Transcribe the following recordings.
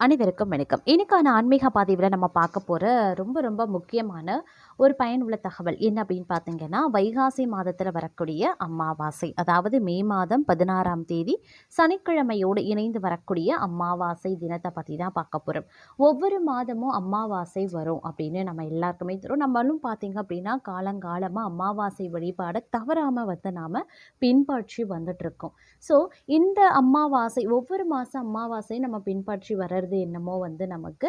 அனைவருக்கும் வணக்கம். இன்னைக்கான ஆன்மீக பதிவில் நம்ம பார்க்க போகிற ரொம்ப ரொம்ப முக்கியமான ஒரு பயனுள்ள தகவல் என்ன அப்படின்னு பார்த்தீங்கன்னா, வைகாசி மாதத்தில் வரக்கூடிய அமாவாசை, அதாவது மே மாதம் 16ஆம் தேதி சனிக்கிழமையோடு இணைந்து வரக்கூடிய அமாவாசை தினத்தை பற்றி தான் பார்க்க போகிறோம். ஒவ்வொரு மாதமும் அமாவாசை வரும் அப்படின்னு நம்ம எல்லாருக்குமே தெரியும். நம்மளும் பார்த்தீங்க அப்படின்னா காலங்காலமாக அமாவாசை வழிபாடை தவறாமல் நாம் பின்பற்றி வந்துட்டுருக்கோம். ஸோ இந்த அமாவாசை ஒவ்வொரு மாதம் அமாவாசை நம்ம பின்பற்றி வர்றது என்னமோ நமக்கு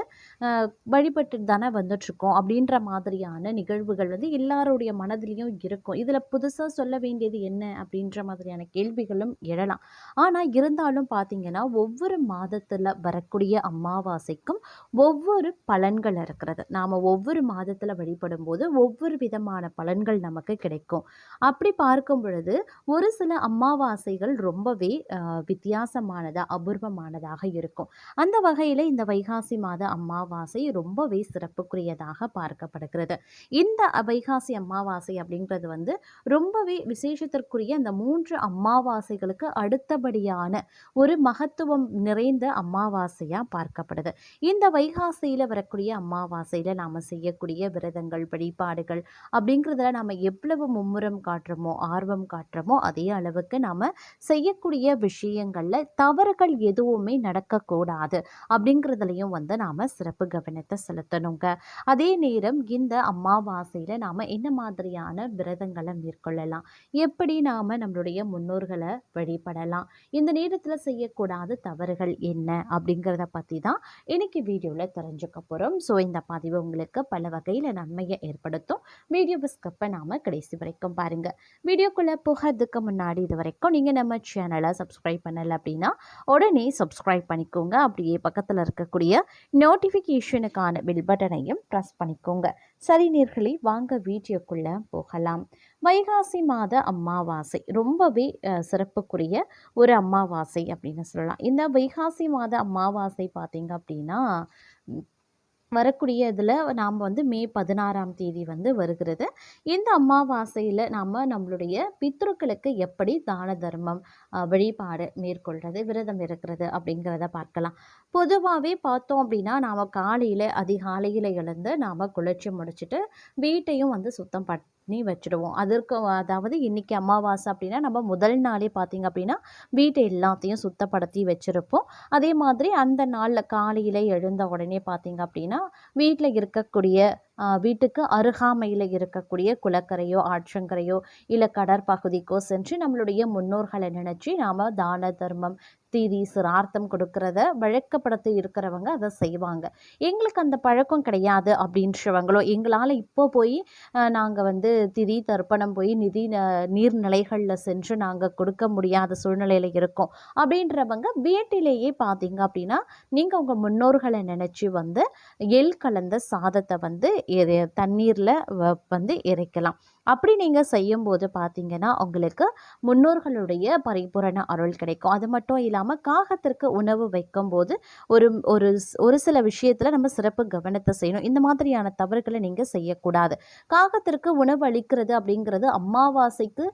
வழிபட்டு தானே வந்துட்டுருக்கோம் அப்படின்ற மாதிரியான நிகழ்வுகள் எல்லாருடைய மனதிலையும் இருக்கும். இதில் புதுசாக சொல்ல வேண்டியது என்ன அப்படின்ற மாதிரியான கேள்விகளும் எழலாம். ஆனால் இருந்தாலும் பார்த்தீங்கன்னா ஒவ்வொரு மாதத்தில் வரக்கூடிய அமாவாசைக்கும் ஒவ்வொரு பலன்கள் இருக்கிறது. நாம் ஒவ்வொரு மாதத்தில் வழிபடும் போது ஒவ்வொரு விதமான பலன்கள் நமக்கு கிடைக்கும். அப்படி பார்க்கும் பொழுது ஒரு சில அமாவாசைகள் ரொம்பவே வித்தியாசமானதாக அபூர்வமானதாக இருக்கும். அந்த வகையில் இந்த வைகாசி மாத அமாவாசை ரொம்பவே சிறப்புக்குரியதாக பார்க்கப்படுகிறது. இந்த வைகாசி அமாவாசை அப்படிங்கிறது ரொம்பவே விசேஷத்திற்குரிய அந்த 3 அமாவாசைகளுக்கு அடுத்தபடியான ஒரு மகத்துவம் நிறைந்த அமாவாசையாக பார்க்கப்படுது. இந்த வைகாசியில் வரக்கூடிய அமாவாசையில் நாம் செய்யக்கூடிய விரதங்கள் வழிபாடுகள் அப்படிங்கிறதுல நாம் எவ்வளவு மும்முரம் காட்டுறோமோ ஆர்வம் காட்டுறோமோ அதே அளவுக்கு நாம் செய்யக்கூடிய விஷயங்களில் தவறுகள் எதுவுமே நடக்கக்கூடாது அப்படிங்கிறதுலையும் நாம் சிறப்பு கவனத்தை செலுத்தணுங்க. அதே நேரம் இந்த அமாவாசையில் நாம் என்ன மாதிரியான விரதங்களை மேற்கொள்ளலாம், எப்படி நாம் நம்மளுடைய முன்னோர்களை வழிபடலாம், இந்த நேரத்தில் செய்யக்கூடாத தவறுகள் என்ன அப்படிங்கிறத பற்றி தான் இன்னைக்கு வீடியோவில் தெரிஞ்சுக்க போகிறோம். ஸோ இந்த பதிவு உங்களுக்கு பல வகையில் நன்மையை ஏற்படுத்தும். வீடியோவை ஸ்கிப் நாம் கடைசி வரைக்கும் பாருங்கள். வீடியோக்குள்ளே போகிறதுக்கு முன்னாடி இது வரைக்கும் நீங்கள் நம்ம சேனலை சப்ஸ்கிரைப் பண்ணலை அப்படின்னா உடனே சப்ஸ்கிரைப் பண்ணிக்கோங்க. அப்படியே பக்கத்தில் இருக்கக்கூடிய நோட்டிஃபிகேஷனுக்கான பெல் பட்டனையும் ப்ரெஸ் பண்ணிக்கோங்க. சரி நேயர்களே, வாங்க வீடியோக்குள்ளே போகலாம். வைகாசி மாத அமாவாசை ரொம்பவே சிறப்புக்குரிய ஒரு அமாவாசை அப்படின்னு சொல்லலாம். இந்த வைகாசி மாத அமாவாசை பார்த்தீங்க அப்படின்னா வரக்கூடிய இதில் நாம் மே 16ஆம் தேதி வருகிறது. இந்த அமாவாசையில் நாம் நம்மளுடைய பித்ருக்களுக்கு எப்படி தான தர்மம் வழிபாடு மேற்கொள்கிறது, விரதம் இருக்கிறது அப்படிங்கிறத பார்க்கலாம். பொதுவாகவே பார்த்தோம் அப்படின்னா நாம் காலையில் அதிகாலையில் எழுந்து நாம் குளிர்ச்சி முடிச்சுட்டு வீட்டையும் சுத்தம் பண்ணி வச்சுடுவோம். அதற்கு அதாவது இன்றைக்கி அமாவாசை அப்படின்னா நம்ம முதல் நாளே பார்த்திங்க அப்படின்னா வீட்டை எல்லாத்தையும் சுத்தப்படுத்தி வச்சுருப்போம். அதே மாதிரி அந்த நாளில் காலையில் எழுந்த உடனே பார்த்திங்க அப்படின்னா வீட்டில் இருக்கக்கூடிய வீட்டுக்கு அருகாமையில் இருக்கக்கூடிய குளக்கரையோ ஆற்றங்கரையோ இல்லை கடற்பகுதிக்கோ சென்று நம்மளுடைய முன்னோர்களை நினச்சி நாம் தான தர்மம் திதி சிரார்த்தம் கொடுக்கறத வழக்கப்படுத்தி இருக்கிறவங்க அதை செய்வாங்க. எங்களுக்கு அந்த பழக்கம் கிடையாது அப்படின்றவங்களோ, எங்களால் இப்போ போய் நாங்கள் திதி தர்ப்பணம் போய் நீர்நிலைகளில் சென்று நாங்கள் கொடுக்க முடியாத சூழ்நிலையில் இருக்கோம் அப்படின்றவங்க வீட்டிலேயே பார்த்தீங்க அப்படின்னா நீங்கள் உங்கள் முன்னோர்களை நினச்சி எள் கலந்த சாதத்தை தண்ணீரில் இறைக்கலாம். அப்படி நீங்கள் செய்யும்போது பார்த்தீங்கன்னா உங்களுக்கு முன்னோர்களுடைய பரிபூரண அருள் கிடைக்கும். அது மட்டும் இல்லாமல் காகத்திற்கு உணவு வைக்கும்போது ஒரு ஒரு ஒரு சில விஷயத்தில் நம்ம சிறப்பு கவனத்தை செய்யணும். இந்த மாதிரியான தவறுகளை நீங்கள் செய்யக்கூடாது. காகத்திற்கு உணவு அளிக்கிறது அப்படிங்கிறது அமாவாசைக்கு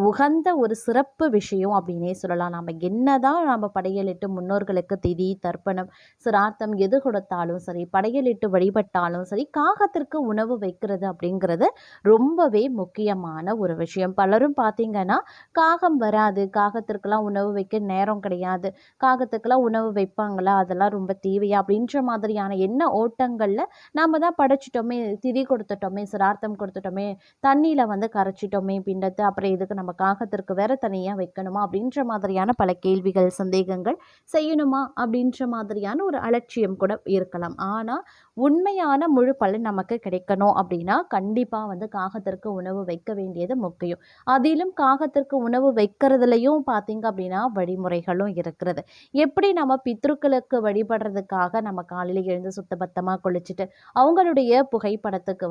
உகந்த ஒரு சிறப்பு விஷயம் அப்படின்னே சொல்லலாம். நம்ம என்னதான் நம்ம படையலிட்டு முன்னோர்களுக்கு திதி தர்ப்பணம் சிரார்த்தம் எது கொடுத்தாலும் சரி, படையலிட்டு வழிபட்டாலும் சரி, காகத்திற்கு உணவு வைக்கிறது அப்படிங்கிறது ரொம்பவே முக்கியமான ஒரு விஷயம். பலரும் பார்த்தீங்கன்னா காகம் வராது, காகத்திற்கெல்லாம் உணவு வைக்க நேரம் கிடையாது, காகத்துக்கெல்லாம் உணவு வைப்பாங்களா, அதெல்லாம் ரொம்ப தேவையா அப்படின்ற மாதிரியான என்ன ஓட்டங்களில் நாம் தான் படைச்சிட்டோமே, திதி கொடுத்துட்டோமே, சிரார்த்தம் கொடுத்துட்டோமே, தண்ணியில் கரைச்சிட்டோமே பிண்டத்தை, அப்புறம் இதுக்கு நம்ம காகத்திற்கு வேற தனியாக வைக்கணுமா அப்படின்ற மாதிரியான பல கேள்விகள் சந்தேகங்கள், செய்யணுமா அப்படின்ற மாதிரியான ஒரு அலட்சியம் கூட இருக்கலாம். ஆனால் உண்மையான முழு பலன் நமக்கு கிடைக்கணும் அப்படின்னா கண்டிப்பாக காகத்திற்கு உணவு வைக்க வேண்டியது முக்கியம். அதிலும் காகத்திற்கு உணவு வைக்கிறதுலையும் பார்த்தீங்க அப்படின்னா வழிமுறைகளும் இருக்கிறது. எப்படி நம்ம பித்ருக்களுக்கு வழிபடுறதுக்காக நம்ம காலையில் எழுந்து சுத்தபத்தமாக குளிச்சுட்டு அவங்களுடைய புகைப்படத்துக்கு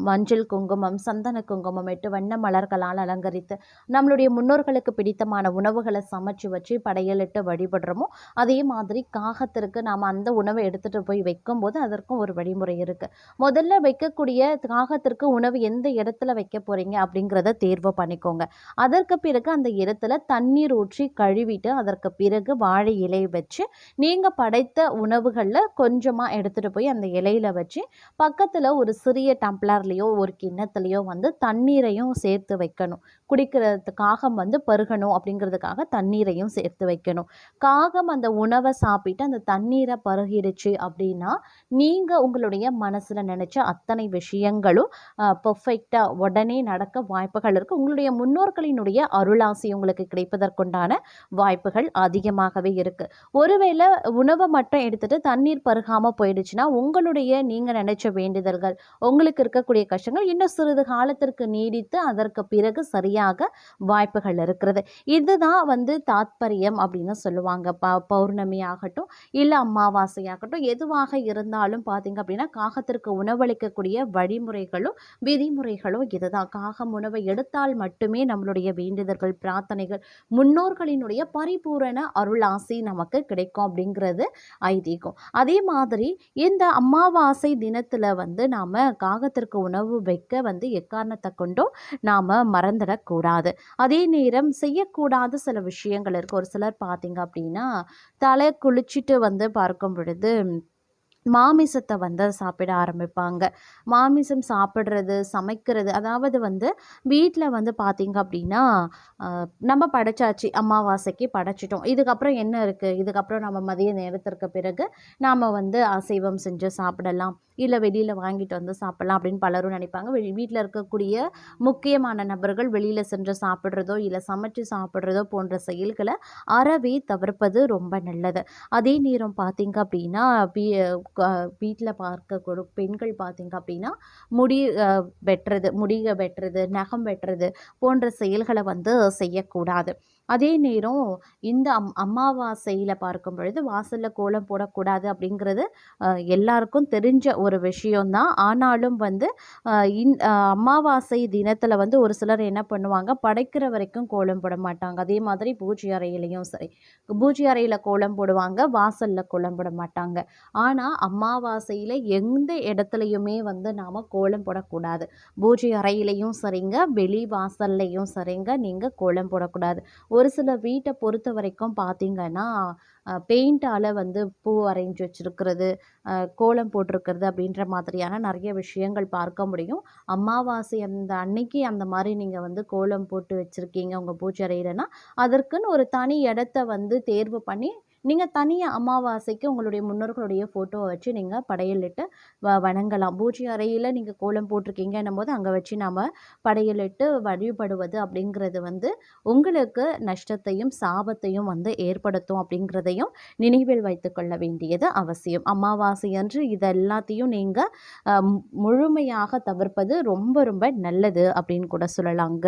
மஞ்சள் குங்குமம், சந்தன குங்குமம் இட்டு வண்ண மலர்களால் அலங்கரித்து, நம்மளுடைய முன்னோர்களுக்கு பிடித்தமான உணவுகள சமைச்சு வச்சு படையலிட்டு வழிபடுறோமோ, அதே மாதிரி காகத்திற்கு நாம அந்த உணவ எடுத்துட்டு போய் வைக்கும்போது, அதற்கும் ஒரு வழிமுறை இருக்கு. முதல்ல வைக்கக்கூடிய காகத்திற்கு உணவு எந்த இடத்துல வைக்க போறீங்க அப்படிங்கிறத தேர்வு பண்ணிக்கோங்க. அதற்கு பிறகு அந்த இடத்துல தண்ணீர் ஊற்றி கழுவிட்டு, அதற்கு பிறகு வாழை இலை வச்சு, நீங்க படைத்த உணவுகள்ல கொஞ்சமா எடுத்துட்டு போய் அந்த இலையில வச்சு, பக்கத்துல ஒரு சிறிய டம்ளர்லயோ, ஒரு கிண்ணத்துலயோ வந்து தண்ணீரையும் சேர்த்து வைக்கணும். குடிக்கிறதுக்கு காகம் வந்து பருகணும் அப்படிங்கிறதுக்காக தண்ணீரையும் சேர்த்து வைக்கணும். காகம் அந்த உணவ சாப்பிட்டு அந்த தண்ணீர பருகிடுச்சு அப்படின்னா, நீங்க உங்களுடைய மனசுல நெனச்ச அத்தனை விஷயங்களும் பெர்ஃபெக்ட்டா உடனே நடக்க வாய்ப்புகள் இருக்கு. உங்களுடைய முன்னோர்களினுடைய அருளாசி உங்களுக்கு கிடைப்பதற்குண்டான வாய்ப்புகள் அதிகமாகவே இருக்கு. ஒருவேள உணவ மட்டும் எடுத்துட்டு தண்ணீர் பருகாம போயிடுச்சுன்னா, உங்களுடைய நீங்க நெனச்ச வேண்டுதல்கள், உங்களுக்கு இருக்கக்கூடிய கஷ்டங்கள் இன்னும் சிறிது காலத்திற்கு நீடித்து அதற்கு பிறகு சரியாக வாய்ப்புகள் இருக்கிறது. இதுதான் வந்து தாத்பரியம் அப்படின்னு சொல்லுவாங்க. பௌர்ணமி ஆகட்டும், இல்ல அமாவாசை ஆகட்டும், எதுவாக இருந்தாலும் பார்த்தீங்க அப்படின்னா, காகத்திற்கு உணவளிக்கக்கூடிய வழிமுறைகளும், விதிமுறைகளும் இதுதான். காகம் உணவை எடுத்தால் மட்டுமே நம்மளுடைய வேண்டுதல்கள், பிரார்த்தனைகள், முன்னோர்களினுடைய பரிபூரண அருளாசி நமக்கு கிடைக்கும் அப்படிங்கிறது ஐதீகம். அதே மாதிரி இந்த அமாவாசை தினத்துல வந்து நாம காகத்திற்கு உணவு வைக்க வந்து எக்காரணத்தை கொண்டும் நாம மறந்துடக்கூடாது. அதே நேரம் செய்யக்கூடாத சில விஷயங்கள் இருக்கு. ஒரு சிலர் பார்த்தீங்க அப்படின்னா, தலை குளிச்சுட்டு வந்து பார்க்கும் பொழுது மாமிசத்தை வந்து சாப்பிட ஆரம்பிப்பாங்க. மாமிசம் சாப்பிட்றது, சமைக்கிறது அதாவது வந்து வீட்ல வந்து பார்த்தீங்க அப்படின்னா, அ நம்ம படைச்சாச்சு, அமாவாசைக்கு படைச்சிட்டோம். இதுக்கப்புறம் என்ன இருக்கு? இதுக்கப்புறம் நம்ம மதிய நேரத்திற்கு பிறகு நாம வந்து அசைவம் செஞ்சு சாப்பிடலாம். இல்ல வெளியில வாங்கிட்டு வந்து சாப்பிடலாம் அப்படின்னு பலரும் நினைப்பாங்க. வீட்ல இருக்கக்கூடிய முக்கியமான நபர்கள் வெளியில சென்று சாப்பிடுறதோ, இல்ல சமைச்சு சாப்பிடுறதோ போன்ற செயல்கள அறவே தவிர்ப்பது ரொம்ப நல்லது. அதே நேரம் பார்த்தீங்க அப்படின்னா, வீ க வீட்ல பார்க்கக்கூட பெண்கள் பார்த்தீங்க அப்படின்னா, முடி முடிய வெட்டுறது, நகம் வெட்டுறது போன்ற செயல்கள வந்து செய்யக்கூடாது. அதே நேரம் இந்த அமாவாசையில பார்க்கும் பொழுது வாசல்ல கோலம் போடக்கூடாது அப்படிங்கிறது எல்லாருக்கும் தெரிஞ்ச ஒரு விஷயம் தான். ஆனாலும் வந்து அமாவாசை தினத்தில வந்து ஒரு சிலர் என்ன பண்ணுவாங்க, படைக்கிற வரைக்கும் கோலம் போட மாட்டாங்க. அதே மாதிரி பூஜை அறையிலயும் சரி, பூஜை அறையில கோலம் போடுவாங்க, வாசல்ல கோலம் போட மாட்டாங்க. ஆனா அமாவாசையில எந்த இடத்துலயுமே வந்து நாம கோலம் போடக்கூடாது. பூஜை அறையிலயும் சரிங்க, வெளி வாசல்லையும் சரிங்க, நீங்க கோலம் போடக்கூடாது. ஒரு சில வீட்ட பொறுத்தவரைக்கும் பார்த்தீங்கன்னா, பெயிண்டால வந்து பூ வரைஞ்சு வச்சிருக்கிறது, கோலம் போட்டிருக்கிறது அப்படின்ற மாதிரியான நெறைய விஷயங்கள் பார்க்க முடியும். அமாவாசை அந்த அன்னைக்கு அந்த மாரி நீங்க வந்து கோலம் போட்டு வச்சிருக்கீங்க உங்க பூஜை அறையிலனா, அதற்குன்னு ஒரு தனி இடத்த வந்து தேர்வு பண்ணி, நீங்க தனியா அமாவாசைக்கு உங்களுடைய முன்னோர்களுடைய ஃபோட்டோவ வச்சு நீங்க படையலிட்டு வணங்கலாம். பூஜை அறையில நீங்க கோலம் போட்டிருக்கீங்கன்னும்போது, அங்க வச்சு நாம படையலிட்டு வழிபடுவது அப்படிங்கிறது வந்து உங்களுக்கு நஷ்டத்தையும், சாபத்தையும் வந்து ஏற்படுத்தும் அப்படிங்கிறதையும் நினைவில் வைத்துக்கொள்ள வேண்டியது அவசியம். அமாவாசை அன்று இது எல்லாத்தையும் நீங்க அ முழுமையாக தவிர்ப்பது ரொம்ப ரொம்ப நல்லது அப்படின்னு கூட சொல்லலாங்க.